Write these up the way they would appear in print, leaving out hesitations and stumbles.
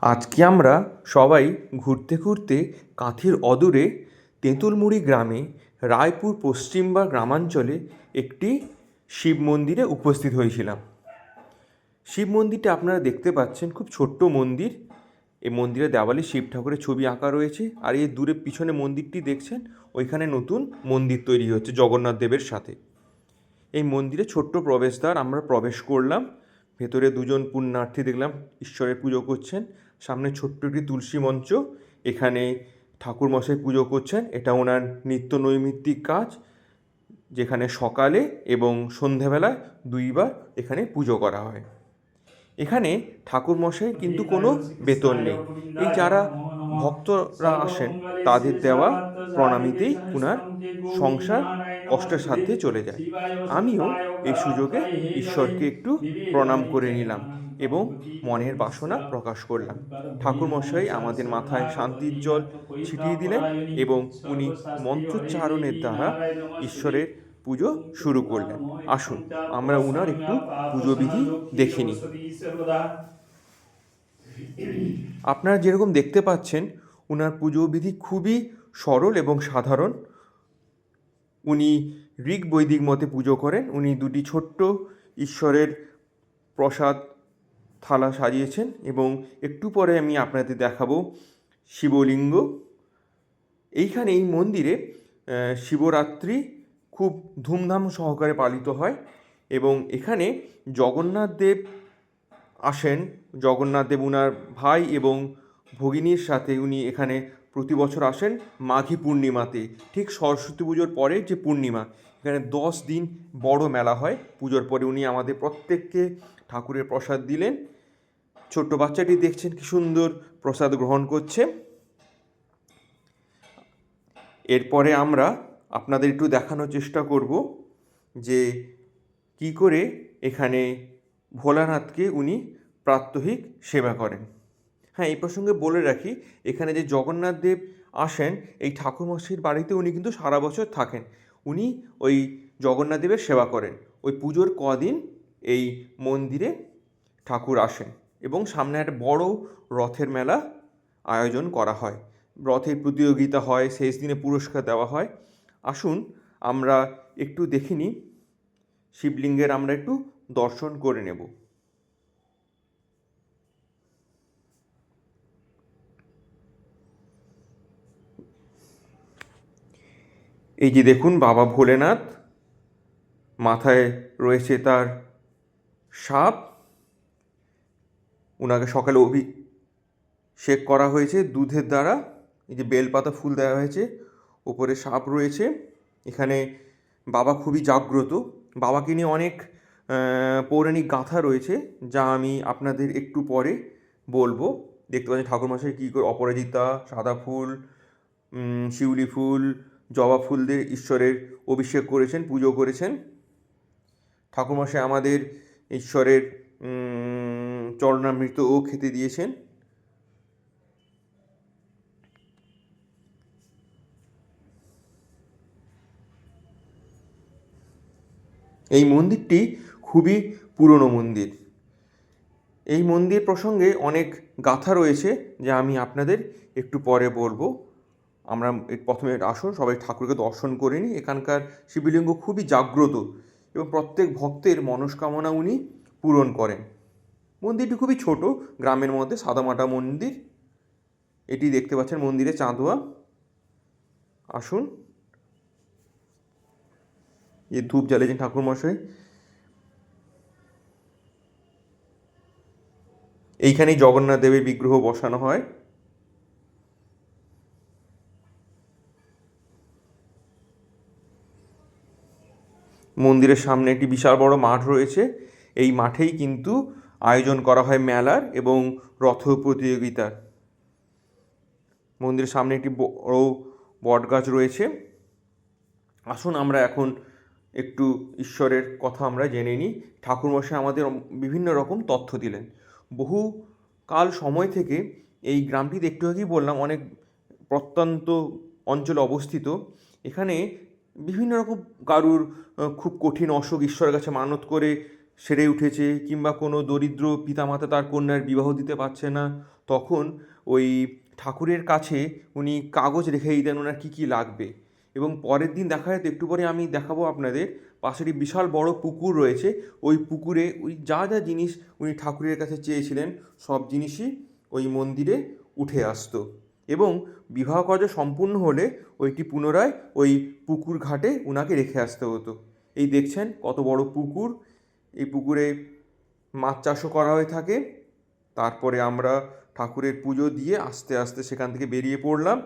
আজকে আমরা সবাই ঘুরতে ঘুরতে কাঁথির অদূরে তেঁতুলমুড়ি গ্রামে রায়পুর পশ্চিমবা গ্রামাঞ্চলে একটি শিব মন্দিরে উপস্থিত হয়েছিলাম। শিব মন্দিরটা আপনারা দেখতে পাচ্ছেন, খুব ছোট্ট মন্দির। এই মন্দিরের দেওয়ালে শিব ঠাকুরের ছবি আঁকা রয়েছে, আর এই দূরে পিছনে মন্দিরটি দেখছেন, ওইখানে নতুন মন্দির তৈরি হচ্ছে জগন্নাথ দেবের সাথে। এই মন্দিরে ছোট্ট প্রবেশদ্বার, আমরা প্রবেশ করলাম। ভেতরে দুজন পুণ্যার্থী দেখলাম ঈশ্বরের পুজো করছেন। সামনে ছোট্ট একটি তুলসী মঞ্চ, এখানে ঠাকুরমশাই পুজো করছেন। এটা ওনার নিত্য নৈমিত্তিক কাজ, যেখানে সকালে এবং সন্ধেবেলায় দুইবার এখানে পুজো করা হয়। এখানে ঠাকুরমশাই কিন্তু কোনো বেতন নেই। এই যারা ভক্তরা আসেন তাদের দেওয়া প্রণামীতেই ওনার সংসার কষ্টের সাধ্যে চলে যায়। আমিও এই সুযোগে ঈশ্বরকে একটু প্রণাম করে নিলাম এবং মনের বাসনা প্রকাশ করলাম। ঠাকুরমশাই আমাদের মাথায় শান্তির জল ছিটিয়ে দিলেন এবং উনি মন্ত্রোচ্চারণের দ্বারা ঈশ্বরের পুজো শুরু করলেন। আসুন আমরা উনার একটু পুজো বিধি দেখে নিই। আপনারা যেরকম দেখতে পাচ্ছেন, উনার পুজো বিধি খুবই সরল এবং সাধারণ। উনি ঋগ বৈদিক মতে পুজো করেন। উনি দুটি ছোট্ট ঈশ্বরের প্রসাদ থালা সাজিয়েছেন এবং একটু পরে আমি আপনাদের দেখাবো শিবলিঙ্গ। এইখানে এই মন্দিরে শিবরাত্রি খুব ধুমধাম সহকারে পালিত হয় এবং এখানে জগন্নাথ দেব আসেন। জগন্নাথ দেব উনার ভাই এবং ভগিনীর সাথে উনি এখানে প্রতি বছর আসেন মাঘী পূর্ণিমাতে, ঠিক সরস্বতী পুজোর পরে যে পূর্ণিমা। এখানে 10 দিন বড় মেলা হয়। পুজোর পরে উনি আমাদের প্রত্যেককে ঠাকুরের প্রসাদ দিলেন। ছোট্ট বাচ্চাটি দেখছেন কি সুন্দর প্রসাদ গ্রহণ করছে। এরপরে আমরা আপনাদের একটু দেখানোর চেষ্টা করব যে কি করে এখানে ভোলানাথকে উনি প্রাত্যহিক সেবা করেন। হ্যাঁ, এই প্রসঙ্গে বলে রাখি, এখানে যে জগন্নাথ দেব আসেন এই ঠাকুরমশাইয়ের বাড়িতে উনি কিন্তু সারা বছর থাকেন। উনি ওই জগন্নাথ দেবের সেবা করেন। ওই পুজোর কদিন এই মন্দিরে ঠাকুর আসেন এবং সামনে একটা বড় রথের মেলা আয়োজন করা হয়। রথের প্রতিযোগিতা হয়, শেষ দিনে পুরস্কার দেওয়া হয়। আসুন আমরা একটু দেখে নিই, শিবলিঙ্গের আমরা একটু দর্শন করে নেব। এই যে দেখুন বাবা ভোলেনাথ, মাথায় রয়েছে তার সাপ। ওনাকে সকালে অভিষেক করা হয়েছে দুধের দ্বারা। এই যে বেলপাতা ফুল দেওয়া হয়েছে, ওপরে সাপ রয়েছে। এখানে বাবা খুবই জাগ্রত। বাবাকে নিয়ে অনেক পৌরাণিক গাথা রয়েছে, যা আমি আপনাদের একটু পরে বলবো। দেখতে পাচ্ছেন ঠাকুরমশাই কী করে অপরাজিতা, সাদা ফুল, শিউলি ফুল, জবা ফুল দিয়ে ঈশ্বরের অভিষেক করেছেন, পুজো করেছেন। ঠাকুরমশাই আমাদের ঈশ্বরের চরণামৃতও খেতে দিয়েছেন। এই মন্দিরটি খুবই পুরনো মন্দির। এই মন্দির প্রসঙ্গে অনেক গাথা রয়েছে, যা আমি আপনাদের একটু পরে বলবো। আমরা প্রথমে আসুন সবাই ঠাকুরকে দর্শন করে নিই। এখানকার শিবলিঙ্গ খুবই জাগ্রত এবং প্রত্যেক ভক্তের মনস্কামনা উনি পূরণ করেন। মন্দিরটি খুবই ছোট, গ্রামের মধ্যে সাদামাটা মন্দির। এটি দেখতে পাচ্ছেন মন্দিরে চাঁদোয়া। আসুন, এই ধূপ জ্বালিয়েছেন ঠাকুরমশাই। এইখানেই জগন্নাথ দেবের বিগ্রহ বসানো হয়। মন্দিরের সামনে একটি বিশাল বড় মাঠ রয়েছে। এই মাঠেই কিন্তু আয়োজন করা হয় মেলার এবং রথ প্রতিযোগিতার। মন্দিরের সামনে একটি বড় বট গাছ রয়েছে। আসুন আমরা এখন একটু ঈশ্বরের কথা আমরা জেনে নিই। ঠাকুরমশাই আমাদের বিভিন্ন রকম তথ্য দিলেন। বহু কাল সময় থেকে এই গ্রামটিতে, একটু আগেই বললাম, অনেক প্রত্যন্ত অঞ্চলে অবস্থিত। এখানে বিভিন্ন রকম কারুর খুব কঠিন অসুখ ঈশ্বরের কাছে মানত করে সেরে উঠেছে, কিংবা কোনো দরিদ্র পিতামাতা তার কন্যার বিবাহ দিতে পারছে না, তখন ওই ঠাকুরের কাছে উনি কাগজ রেখে দিতেন ওনার কী কী লাগবে। এবং পরের দিন দেখা যেত, একটু পরে আমি দেখাবো আপনাদের, পাশেরই বিশাল বড় পুকুর রয়েছে, ওই পুকুরে ওই যা যা জিনিস উনি ঠাকুরের কাছে চেয়েছিলেন সব জিনিসই ওই মন্দিরে উঠে আসতো। এবং বিবাহ কার্য সম্পূর্ণ হলে ওইটি পুনরায় ওই পুকুর ঘাটে ওনাকে রেখে আসতে হতো। এই দেখছেন কত বড় পুকুর, এই পুকুরে মাছ চাষও করা হয়ে থাকে। তারপরে আমরা ঠাকুরের পুজো দিয়ে আস্তে আস্তে সেখান থেকে বেরিয়ে পড়লাম।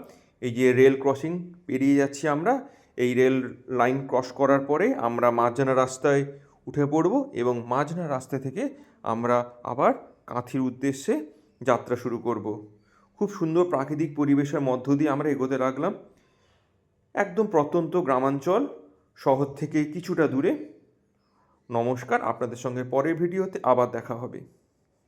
এই যে রেল ক্রসিং পেরিয়ে যাচ্ছি আমরা, এই রেল লাইন ক্রস করার পরে আমরা মাঝখানা রাস্তায় উঠে পড়ব এবং মাঝখানা রাস্তা থেকে আমরা আবার কাঁথির উদ্দেশ্যে যাত্রা শুরু করব। খুব সুন্দর প্রাকৃতিক পরিবেশের মধ্য দিয়ে আমরা এগোতে লাগলাম, একদম প্রত্যন্ত গ্রামাঞ্চল, শহর থেকে কিছুটা দূরে। নমস্কার, আপনাদের সঙ্গে পরের ভিডিওতে আবার দেখা হবে।